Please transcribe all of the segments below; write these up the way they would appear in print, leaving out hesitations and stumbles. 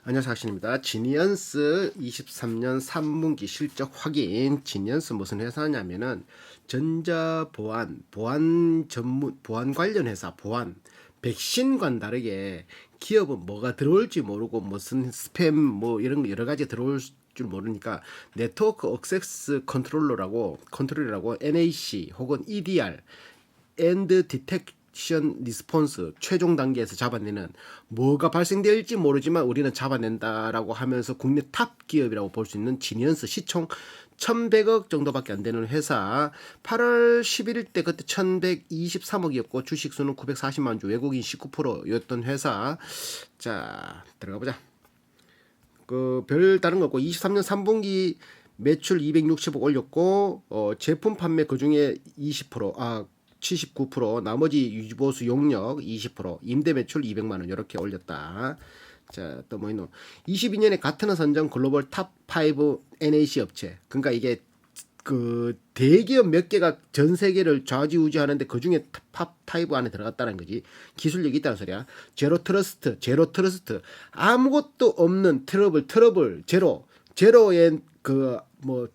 안녕하세요. 학신입니다. 지니언스 23년 3분기 실적 확인. 지니언스 무슨 회사냐면은 보안 전문, 보안 관련 회사, 백신과는 다르게 기업은 뭐가 들어올지 모르고 무슨 스팸 뭐 이런 거 여러 가지 들어올 줄 모르니까 네트워크 액세스 컨트롤이라고 NAC 혹은 EDR 엔드 디텍션 리스폰스 최종 단계에서 잡아내는 뭐가 발생될지 모르지만 우리는 잡아낸다라고 하면서 국내 탑 기업이라고 볼 수 있는 지니언스 시총 1100억 정도밖에 안 되는 회사 8월 11일 때 그때 1123억이었고 주식수는 940만 주 외국인 19%였던 회사. 자 들어가 보자. 별 다른 거 없고 23년 3분기 매출 260억 올렸고 제품 판매 그중에 79%, 나머지 유지보수 용역 20%, 임대 매출 200만 원 이렇게 올렸다. 자, 또 뭐 있노? 22년에 가트너 선정 글로벌 탑5 NAC 업체. 그러니까 이게 대기업 몇 개가 전 세계를 좌지우지하는데 그 중에 탑 타입 안에 들어갔다는 거지. 기술력이 있다는 소리야. 제로 트러스트. 아무것도 없는 제로의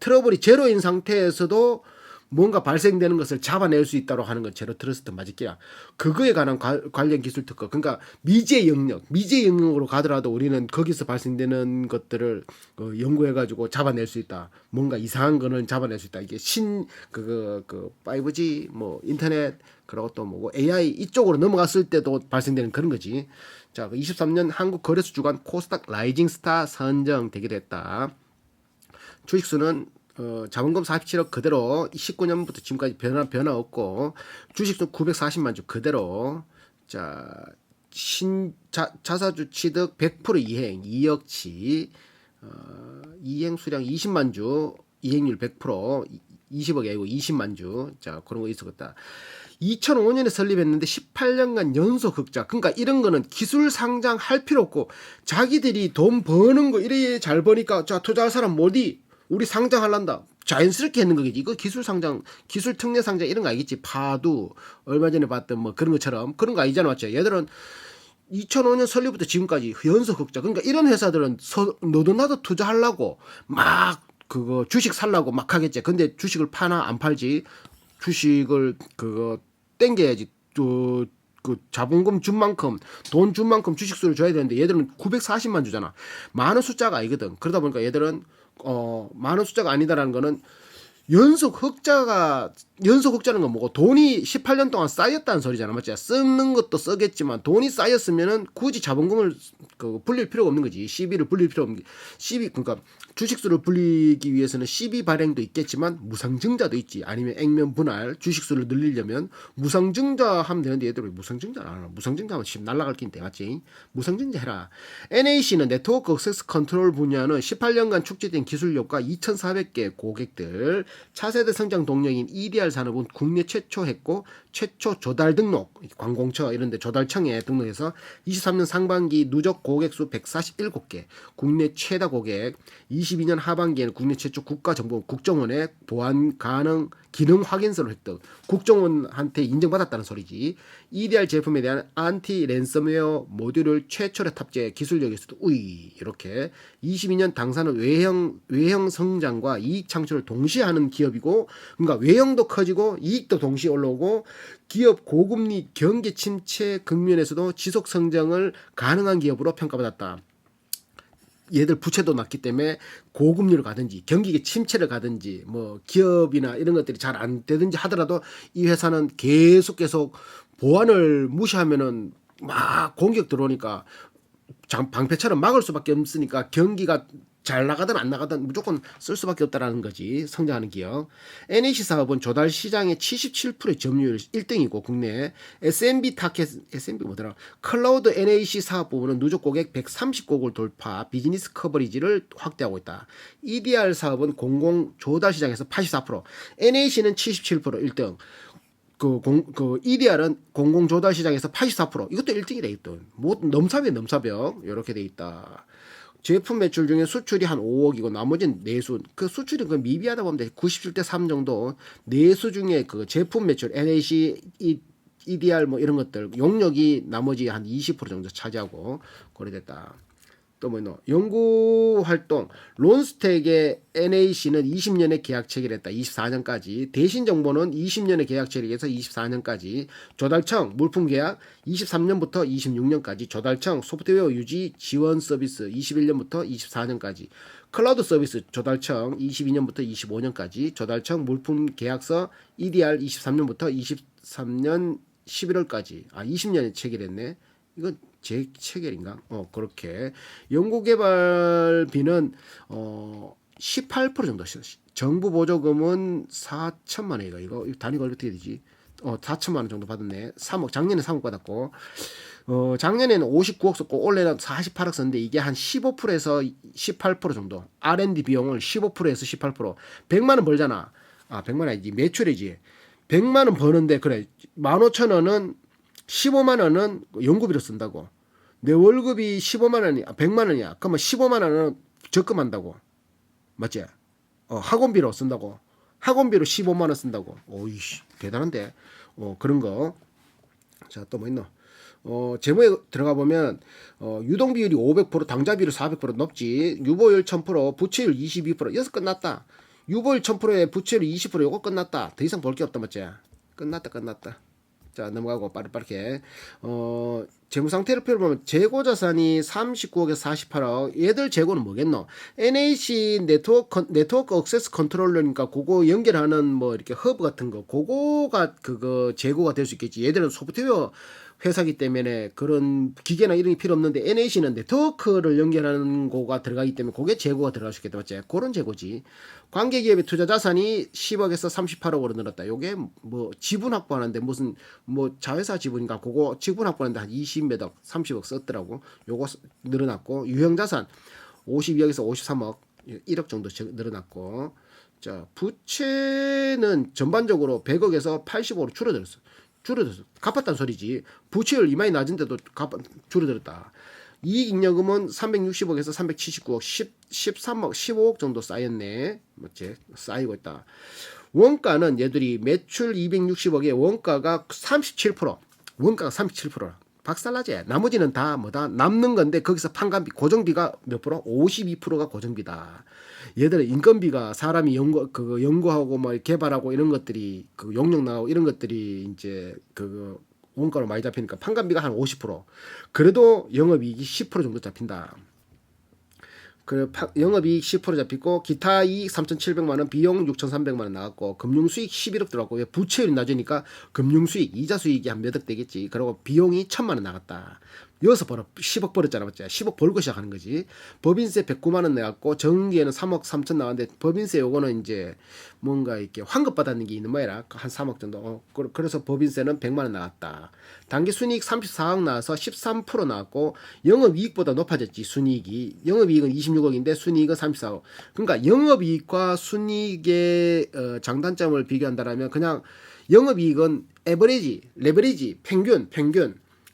트러블이 제로인 상태에서도 뭔가 발생되는 것을 잡아낼 수 있다고 하는 건 제로 트러스트 맞을게야. 그거에 관한 관련 기술 특허. 그러니까 미제 영역으로 가더라도 우리는 거기서 발생되는 것들을 연구해가지고 잡아낼 수 있다. 뭔가 이상한 거는 잡아낼 수 있다. 이게 5G 뭐 인터넷 그리고 또 뭐 AI 이쪽으로 넘어갔을 때도 발생되는 그런 거지. 자, 23년 한국 거래소 주간 코스닥 라이징 스타 선정되게 됐다. 주식수는 자본금 47억 그대로 19년부터 지금까지 변화 없고 주식수 940만 주 그대로. 자 자사주 취득 100% 이행 2억치 이행 수량 20만 주 이행률 100% 20억이 아니고 20만 주. 자 그런 거 있었겠다. 2005년에 설립했는데 18년간 연속 흑자. 그러니까 이런 거는 기술 상장할 필요 없고 자기들이 돈 버는 거 이래 잘 버니까 자 투자할 사람 어디 우리 상장할란다. 자연스럽게 했는 거겠지. 이거 기술 상장, 기술 특례 상장 이런 거 아니겠지. 파도 얼마 전에 봤던 뭐 그런 것처럼 그런 거 아니잖아, 맞죠? 얘들은 2005년 설립부터 지금까지 연속 흑자. 그러니까 이런 회사들은 너도 나도 투자하려고 막 그거 주식 살라고 막 하겠지. 근데 주식을 파나 안 팔지. 주식을 땡겨야지. 그 자본금 준 만큼 돈 준 만큼 주식수를 줘야 되는데 얘들은 940만 주잖아. 많은 숫자가 아니거든. 그러다 보니까 얘들은 많은 숫자가 아니다라는 거는 연속 흑자는 건 뭐고 돈이 18년 동안 쌓였다는 소리잖아. 맞지? 쓰는 것도 쓰겠지만 돈이 쌓였으면은 굳이 자본금을 불릴 필요가 없는 거지. 시비를 불릴 필요 없는 게 그러니까 주식수를 불리기 위해서는 시비 발행도 있겠지만 무상증자도 있지. 아니면 액면 분할 주식수를 늘리려면 무상증자 하면 되는데 얘들 왜 무상증자 안 하나? 무상증자하면 지금 날라갈 낀데 맞지? 무상증자 해라. NAC는 네트워크 액세스 컨트롤 분야는 18년간 축적된 기술력과 2,400개 고객들 차세대 성장 동력인 EDR 산업은 국내 최초 했고 최초 조달 등록 관공처 이런데 조달청에 등록해서 23년 상반기 누적 고객 수 147개 국내 최다 고객 22년 하반기에는 국내 최초 국가정보원 국정원의 보안 가능 기능 확인서를 획득. 국정원한테 인정받았다는 소리지. EDR 제품에 대한 안티 랜섬웨어 모듈을 최초로 탑재 기술력에서도 우위. 이렇게 22년 당사는 외형 성장과 이익 창출을 동시에 하는 기업이고, 그러니까 외형도 커지고 이익도 동시에 올라오고 기업 고금리 경기 침체 국면에서도 지속 성장을 가능한 기업으로 평가받았다. 얘들 부채도 낮기 때문에 고금리로 가든지 경기가 침체를 가든지 뭐 기업이나 이런 것들이 잘 안 되든지 하더라도 이 회사는 계속 보안을 무시하면은 막 공격 들어오니까 방패처럼 막을 수밖에 없으니까 경기가 잘 나가든 안 나가든 무조건 쓸 수밖에 없다라는 거지. 성장하는 기업. NAC 사업은 조달 시장의 77%의 점유율 1등이고 국내 SMB 뭐더라? 클라우드 NAC 사업 부분은 누적 고객 130곡을 돌파, 비즈니스 커버리지를 확대하고 있다. EDR 사업은 공공 조달 시장에서 84%, NAC는 77% 1등. EDR은 공공 조달 시장에서 84%. 이것도 1등이 돼 있던. 뭐 넘사벽 이렇게 돼 있다. 제품 매출 중에 수출이 한 5억이고 나머지는 내수. 그 수출이 미비하다 보면 돼. 97대 3 정도. 내수 중에 그 제품 매출 NAC, EDR 뭐 이런 것들 용역이 나머지 한 20% 정도 차지하고 거래됐다. 또 뭐 있노? 연구 활동 론스텍의 NAC는 20년의 계약 체결했다. 24년까지. 대신 정보는 20년의 계약 체결해서 24년까지. 조달청 물품 계약 23년부터 26년까지. 조달청 소프트웨어 유지 지원 서비스 21년부터 24년까지. 클라우드 서비스 조달청 22년부터 25년까지. 조달청 물품 계약서 EDR 23년부터 23년 11월까지. 아 20년에 체결했네. 이건 제 체결인가? 그렇게 연구개발비는 18% 정도. 정부 보조금은 4천만 원이가 이거 단위가 어떻게 되지? 4천만 원 정도 받았네. 3억 작년에 3억 받았고 작년에는 59억 썼고 올해는 48억 썼는데 이게 한 15%에서 18% 정도. R&D 비용을 15%에서 18%. 100만 원 벌잖아. 아 100만 원 아니지 매출이지. 100만 원 버는데 그래 15,000원은 15만 원은 연구비로 쓴다고. 내 월급이 15만 원이 100만 원이야. 그러면 15만 원은 적금한다고. 맞지? 학원비로 쓴다고. 학원비로 15만 원 쓴다고. 오이씨, 대단한데. 그런 거. 자, 또 뭐 있노? 재무에 들어가 보면 유동 비율이 500%, 당좌 비율 400% 높지. 유보율 1000%, 부채율 22%. 여기서 끝났다. 유보율 1000%에 부채율 20% 요거 끝났다. 더 이상 볼 게 없다 맞지? 끝났다. 자 넘어가고 빠르게 재무 상태를 펴보면 재고 자산이 39억에서 48억. 얘들 재고는 뭐겠노? NAC 네트워크 액세스 컨트롤러니까 그거 연결하는 뭐 이렇게 허브 같은 거 그거가 그거 재고가 될 수 있겠지. 얘들은 소프트웨어 회사기 때문에 그런 기계나 이런 게 필요 없는데 NAC는 네트워크를 연결하는 거가 들어가기 때문에 그게 재고가 들어갈 수 있겠다 맞지? 그런 재고지. 관계기업의 투자 자산이 10억에서 38억으로 늘었다. 요게 뭐 지분 확보하는데 무슨 뭐 자회사 지분인가 그거 지분 확보하는데 한 20몇 억, 30억 썼더라고. 요거 늘어났고 유형 자산 52억에서 53억, 1억 정도 늘어났고. 자, 부채는 전반적으로 100억에서 80억으로 줄어들었어. 갚았다는 소리지. 부채율 이마이 낮은데도 줄어들었다. 이익잉여금은 360억에서 379억, 13억, 15억 정도 쌓였네. 맞지? 쌓이고 있다. 원가는 얘들이 매출 260억에 원가가 37%. 원가가 37%라. 박살나지. 나머지는 다 뭐다 남는 건데 거기서 판관비 고정비가 몇 프로? 52%가 고정비다. 얘들은 인건비가 사람이 연구하고 뭐 개발하고 이런 것들이 그 용역 나오고 이런 것들이 이제 그 원가로 많이 잡히니까 판관비가 한 50%. 그래도 영업이익이 10% 정도 잡힌다. 그 영업이익 10% 잡히고 기타 이익 3,700만 원, 비용 6,300만 원 나왔고 금융수익 11억 들어갔고 부채율이 낮으니까 금융수익 이자 수익이 한 몇 억 되겠지. 그리고 비용이 1,000만 원 나갔다. 여기서 벌어 10억 벌었잖아 맞지? 10억 벌고 시작하는 거지. 법인세 109만 원 내갖고 정기에는 3억 3천 나왔는데 법인세 요거는 이제 뭔가 이렇게 환급 받았는 게 있는 모양이라 한 3억 정도. 그래서 법인세는 100만 원 나왔다. 당기 순이익 34억 나와서 13% 나왔고 영업이익보다 높아졌지. 순이익이. 영업이익은 26억인데 순이익은 34억. 그러니까 영업이익과 순이익의 장단점을 비교한다라면 그냥 영업이익은 레버리지, 평균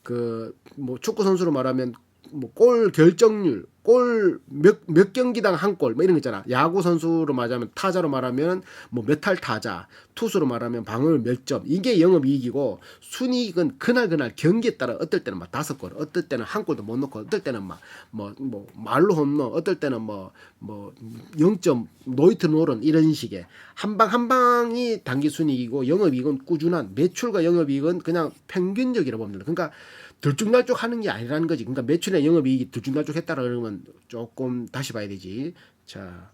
그 뭐 축구 선수로 말하면 뭐 골 결정률, 골 몇 경기당 한 골, 뭐 이런 거 있잖아. 야구 선수로 말하면 타자로 말하면 뭐 몇 탈 타자, 투수로 말하면 방어율 몇 점. 이게 영업이익이고 순이익은 그날 경기에 따라 어떨 때는 막 5골, 어떨 때는 한 골도 못 넣고, 어떨 때는 막 뭐 말로 홈런, 어떨 때는 뭐 0점 노히트 노런 이런 식의 한 방이 단기 순이익이고 영업이익은 꾸준한 매출과 영업이익은 그냥 평균적이라고 보면 됩니다. 그러니까 들쭉날쭉 하는 게 아니라는 거지. 그러니까 매출이나 영업이익이 들쭉날쭉 했다라 그러면 조금 다시 봐야 되지. 자,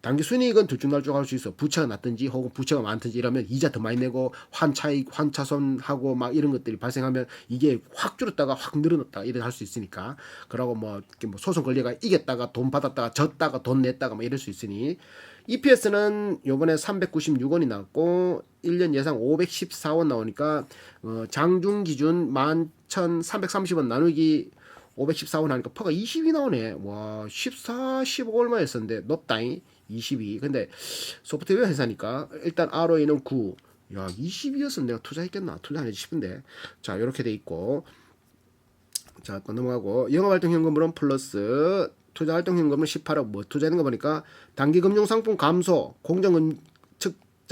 단기 순이익은 들쭉날쭉 할 수 있어. 부채가 낮든지 혹은 부채가 많든지 이러면 이자 더 많이 내고 환차손하고 막 이런 것들이 발생하면 이게 확 줄었다가 확 늘어났다가 이래 할 수 있으니까. 그러고 뭐 소송 걸려가 이겼다가 돈 받았다가 졌다가 돈 냈다가 뭐 이럴 수 있으니. EPS는 요번에 396원이 나왔고 1년 예상 514원 나오니까 장중 기준 11,330원 나누기 514원 하니까 퍼가 20이 나오네. 와 14, 15 얼마였었는데 높다잉 22. 근데 소프트웨어 회사니까 일단 ROE는 9. 야 22였으면 내가 투자했겠나? 투자 안 해지 싶은데. 자 이렇게 돼 있고. 자 또 넘어가고 영업활동 현금으로는 플러스 투자활동 현금은 18억. 뭐 투자하는 거 보니까 단기금융상품 감소, 공정은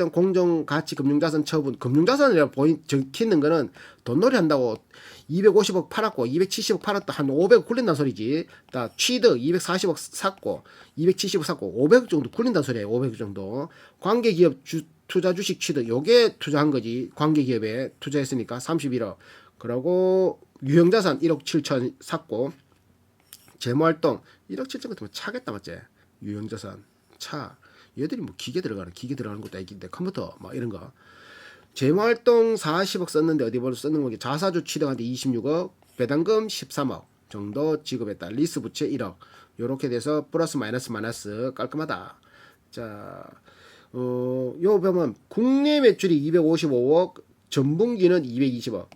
측정 공정가치 금융자산 처분 금융자산이라고 적히는 거는 돈놀이 한다고 250억 팔았고 270억 팔았다 한 500억 굴린다는 소리지. 나 취득 240억 샀고 270억 샀고 500억 정도 굴린다는 소리예요. 500억 정도. 관계기업 투자 주식 취득 요게 투자한 거지. 관계기업에 투자했으니까 31억. 그러고 유형자산 1억 7천 샀고 재무활동 1억 7천 같으면 차겠다 맞지? 유형자산 차 얘들이 뭐 기계 들어가는 것도 있긴데 컴퓨터 막 이런 거. 재무활동 40억 썼는데 어디 보러 쓰는 거기 자사주 취득한테 26억 배당금 13억 정도 지급했다. 리스 부채 1억 요렇게 돼서 플러스 마이너스 깔끔하다. 자, 요 보면 국내 매출이 255억 전분기는 220억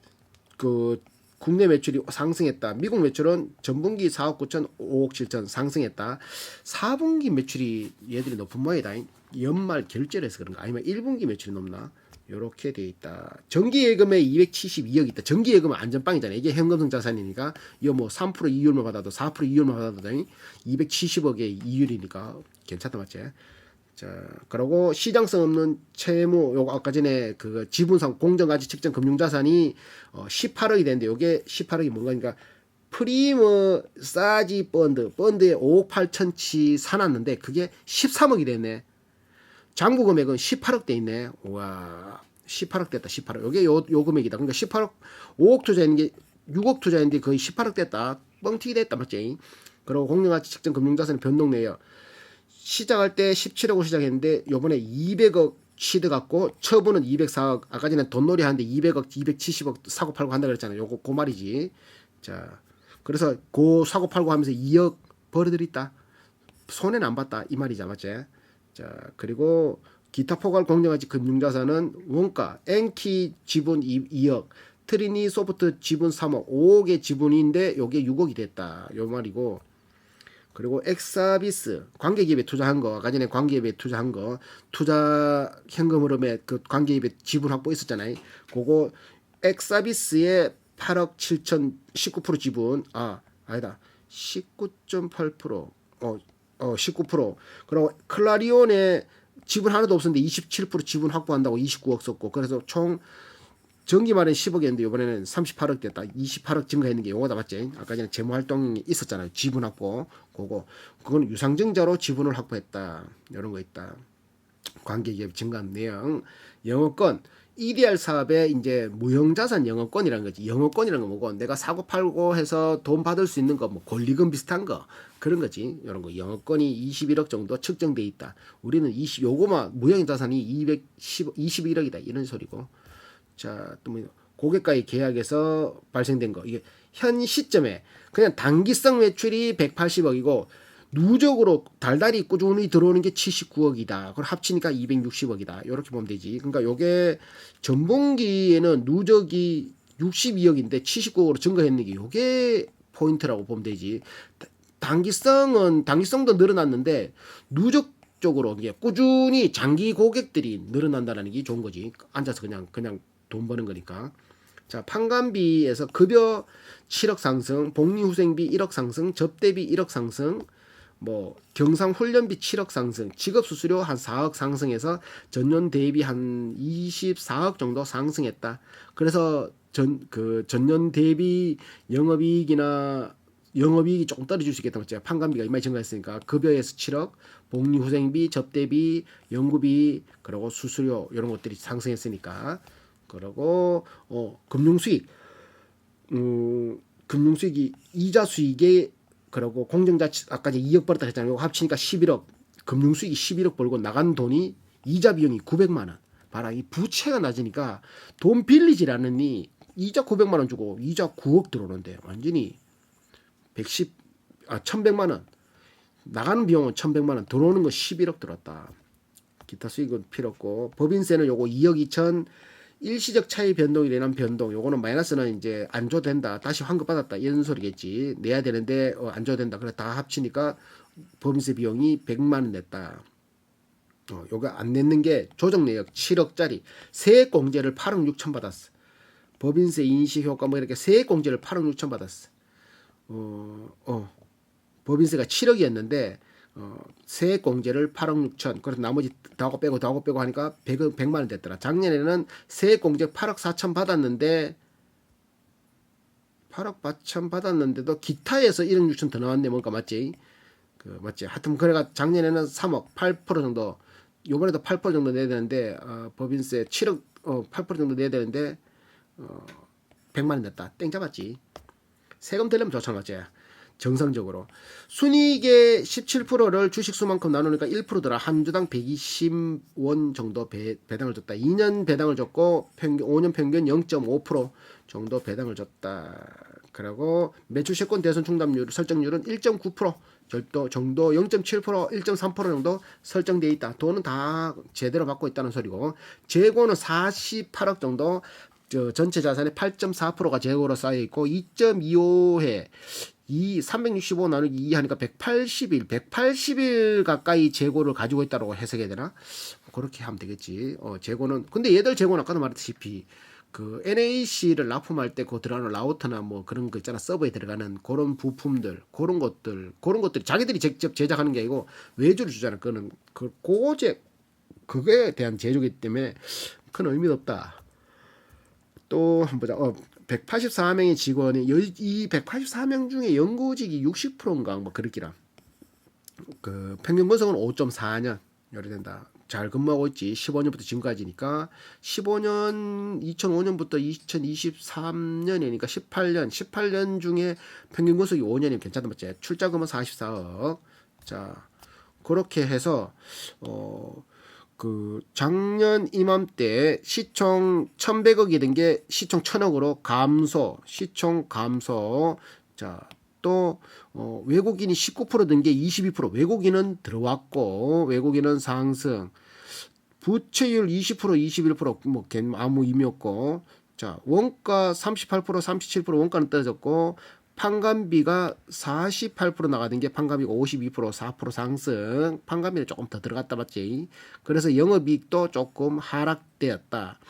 그 국내 매출이 상승했다. 미국 매출은 전분기 4억 9천 5억 7천 상승했다. 4분기 매출이 얘들이 높은 모양이다. 연말 결제를 해서 그런가 아니면 1분기 매출이 높나 요렇게 돼 있다. 정기예금에 272억 있다. 정기예금은 안전빵이잖아요. 이게 현금성 자산이니까 이거 뭐 3% 이율만 받아도 4% 이율만 받아도 270억의 이율이니까 괜찮다 맞지? 자, 그리고 시장성 없는 채무 요거 아까 전에 그 지분상 공정가치 측정 금융자산이 18억이 되는데 요게 18억이 뭔가 그러니까 프리머 사지 펀드에 5억 8천치 사놨는데 그게 13억이 됐네. 잔고 금액은 18억 돼 있네. 와, 18억 됐다. 18억. 요게 요 금액이다. 그러니까 18억 5억 투자했는 게 6억 투자했는데 거의 18억 됐다. 뻥튀기 됐다 맞지? 그리고 공정가치 측정 금융자산의 변동 내역 시작할 때 17억으로 시작했는데 요번에 200억 취득했고 처분은 204억. 아까 전에 돈놀이 하는데 200억, 270억 사고 팔고 한다 그랬잖아요. 요거 그 말이지. 자, 그래서 그 사고 팔고 하면서 2억 벌어들였다. 손해는 안 봤다 이 말이죠, 맞지? 자, 그리고 기타 포괄 공정가치 금융자산은 원가 엔키 지분 2억, 트리니 소프트 지분 3억, 5억의 지분인데 요게 6억이 됐다. 요 말이고. 그리고 엑사비스 관계기업에 투자한 거 아까 전에 관계기업에 투자한 거 투자 현금 흐름에 그 관계기업에 지분 확보 있었잖아요. 그거 엑사비스의 8억 7천 19% 지분 아니다 19.8% 19% 그리고 클라리온에 지분 하나도 없었는데 27% 지분 확보한다고 29억 썼고 그래서 총 전기 말은 10억이었는데 이번에는 38억 됐다. 28억 증가했는 게 요거다 맞지? 아까 전에 재무 활동이 있었잖아요. 지분 확보. 그건 유상증자로 지분을 확보했다. 이런 거 있다. 관계기업 증가한 내용. 영업권 EDR 사업에 이제 무형자산 영업권이라는 거지. 영업권이라는 건 뭐고 내가 사고 팔고 해서 돈 받을 수 있는 거 뭐 권리금 비슷한 거 그런 거지. 이런 거 영업권이 21억 정도 측정돼 있다. 우리는 요거만 무형자산이 21억이다. 이런 소리고. 자, 또 뭐 고객과의 계약에서 발생된 거 이게 현 시점에 그냥 단기성 매출이 180억이고 누적으로 달달이 꾸준히 들어오는 게 79억이다. 그걸 합치니까 260억이다. 이렇게 보면 되지. 그러니까 요게 전분기에는 누적이 62억인데 79억으로 증가했는 게 요게 포인트라고 보면 되지. 단기성도 늘어났는데 누적적으로 이게 꾸준히 장기 고객들이 늘어난다는 게 좋은 거지. 앉아서 그냥 돈 버는 거니까. 자, 판관비에서 급여 7억 상승, 복리후생비 1억 상승, 접대비 1억 상승, 뭐 경상훈련비 7억 상승, 직업수수료 한 4억 상승해서 전년 대비 한 24억 정도 상승했다. 그래서 전년 대비 영업이익이 조금 떨어질 수 있겠다. 맞죠? 판관비가 이마이 증가했으니까 급여에서 7억, 복리후생비, 접대비, 연구비, 그리고 수수료 이런 것들이 상승했으니까. 그리고 금융수익, 금융수익이 이자 수익에 그리고 공정자치 아까 2억 벌었다 했잖아요. 이거 합치니까 11억. 금융수익이 11억 벌고 나간 돈이 이자 비용이 900만 원. 봐라, 이 부채가 낮으니까 돈 빌리질 않으니 이자 900만 원 주고 이자 9억 들어오는데 완전히 1100만 원. 나가는 비용은 1100만 원, 들어오는 거 11억 들었다. 기타 수익은 필요 없고 법인세는 요거 2억 2천 일시적 차이 변동이 되는 변동 요거는 마이너스는 이제 안 줘도 된다. 다시 환급 받았다. 이런 소리겠지. 내야 되는데 안 줘도 된다. 그래 다 합치니까 법인세 비용이 100만 원 냈다. 요거 안 냈는 게 조정 내역 7억짜리 세액 공제를 8억 6천 받았어. 법인세 인식 효과 뭐 이렇게 세액 공제를 8억 6천 받았어. 법인세가 7억이었는데 세액공제를 8억 6천, 그래서 나머지 다하고 빼고 하니까 100만 원 됐더라. 작년에는 세액공제 8억 4천 받았는데 8억 4천 받았는데도 기타에서 1억 6천 더 나왔네. 뭔가 맞지? 맞지? 하여튼 그래가 작년에는 3억 8% 정도, 요번에도 8% 정도 내야 되는데 법인세 7억 8% 정도 내야 되는데 100만 원 냈다. 땡 잡았지. 세금 떼려면 좋잖아, 맞지? 정상적으로 순이익의 17%를 주식수만큼 나누니까 1%더라. 한 주당 120원 정도 배당을 줬다. 2년 배당을 줬고 5년 평균 0.5% 정도 배당을 줬다. 그리고 매출채권 대손 충당률 설정률은 1.9% 정도, 0.7%, 1.3% 정도 설정되어 있다. 돈은 다 제대로 받고 있다는 소리고, 재고는 48억 정도, 전체 자산의 8.4%가 재고로 쌓여 있고 2.25회 365 나누기 2 하니까 180일 가까이 재고를 가지고 있다고 해석해야 되나? 그렇게 하면 되겠지. 재고는, 근데 얘들 재고는 아까도 말했다시피 그 NAC를 납품할 때 그 들어가는 라우터나 뭐 그런 거 있잖아. 서버에 들어가는 그런 부품들, 그런 것들 자기들이 직접 제작하는 게 아니고 외주를 주잖아. 그거는 그거에 대한 제조기 때문에 큰 의미도 없다. 또 한번 보자. 184명의 직원이, 이 184명 중에 연구직이 60%인가 뭐 그렇기라. 그 평균 분석은 5.4년 요래 된다. 잘 근무하고 있지. 15년부터 지금까지니까 2005년부터 2023년이니까 18년 중에 평균 분석이 5년이면 괜찮다 맞지? 출자금은 44억. 자, 그렇게 해서 그 작년 이맘때 시총 1,100억이 된 게 시총 1,000억으로 감소, 시총 감소. 자, 또 외국인이 19% 된 게 22%, 외국인은 들어왔고 외국인은 상승. 부채율 20%, 21%, 뭐 아무 의미 없고. 자, 원가 38%, 37% 원가는 떨어졌고, 판관비가 48% 나가던 게 판관비가 52%, 4% 상승. 판관비는 조금 더 들어갔다 맞지? 그래서 영업이익도 조금 하락되었다.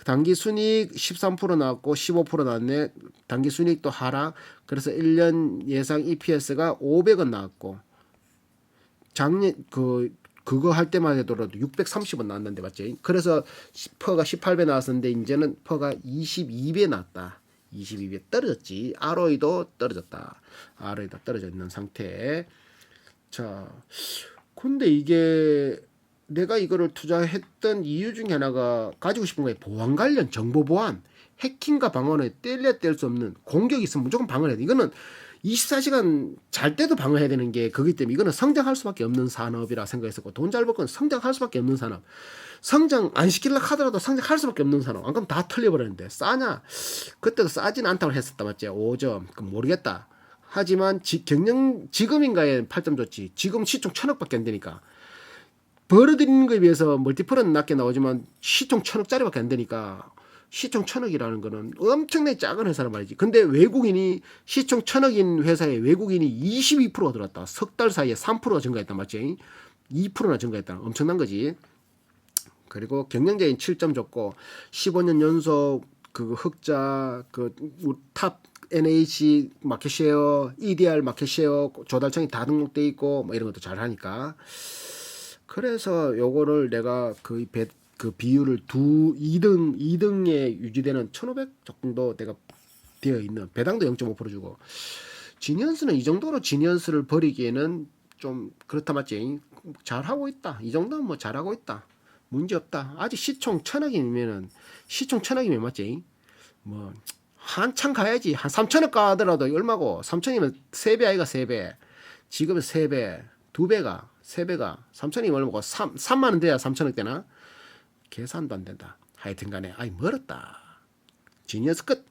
당기순이익 13% 나왔고 15% 나왔네. 당기순이익도 하락. 그래서 1년 예상 EPS가 500원 나왔고, 작년 그거 할 때만 해도라도 630원 나왔는데 맞지? 그래서 퍼가 18배 나왔었는데 이제는 퍼가 22배 나왔다. 22배 떨어졌지. ROE도 떨어졌다. ROE도 떨어져 있는 상태. 자, 근데 이게 내가 이거를 투자했던 이유 중에 하나가 가지고 싶은 거에 보안 관련, 정보 보안, 해킹과 방어는 뗄 수 없는, 공격이 있으면 무조건 방어해야 돼. 이거는 24시간 잘 때도 방어해야 되는 게 그기 때문에 이거는 성장할 수밖에 없는 산업이라 생각했었고, 돈 잘 벌건 성장할 수밖에 없는 산업. 성장 안 시키려고 하더라도 성장할 수밖에 없는 산업. 안 그러면 다 털려버렸는데 싸냐? 그때도 싸진 않다고 했었다 맞지? 5점. 그럼 모르겠다. 하지만 지금인가에 8점 줬지. 지금 시총 1,000억밖에 안 되니까. 벌어들이는 거에 비해서 멀티플은 낮게 나오지만 시총 1,000억짜리밖에 안 되니까, 시총 1,000억이라는 거는 엄청나게 작은 회사란 말이지. 근데 외국인이, 시총 1,000억인 회사에 외국인이 22%가 들어왔다. 석 달 사이에 3%가 증가했단 말이지. 2%나 증가했다. 엄청난 거지. 그리고 경영자인 7점 줬고, 15년 연속 그 흑자, 탑 NH 마켓쉐어, EDR 마켓쉐어 조달청이 다 등록돼 있고 뭐 이런 것도 잘 하니까. 그래서 요거를 내가 그 비율을 2등에 유지되는 1,500 정도 내가 되어 있는, 배당도 0.5% 주고. 지니언스는 이 정도로 지니언스를 버리기에는 좀 그렇다 맞지? 잘하고 있다. 이 정도면 뭐 잘하고 있다. 문제 없다. 아직 시총 1,000억이면 맞지? 뭐 한참 가야지. 한 3,000억 가더라도 얼마고? 3,000이면 3배 아이가 3배. 지금은 3배, 2배가, 3배가 3,000이면 얼마고? 3만 원 돼야 3,000억 되나? 계산도 안 된다. 하여튼 간에 멀었다. 지니어스 끝.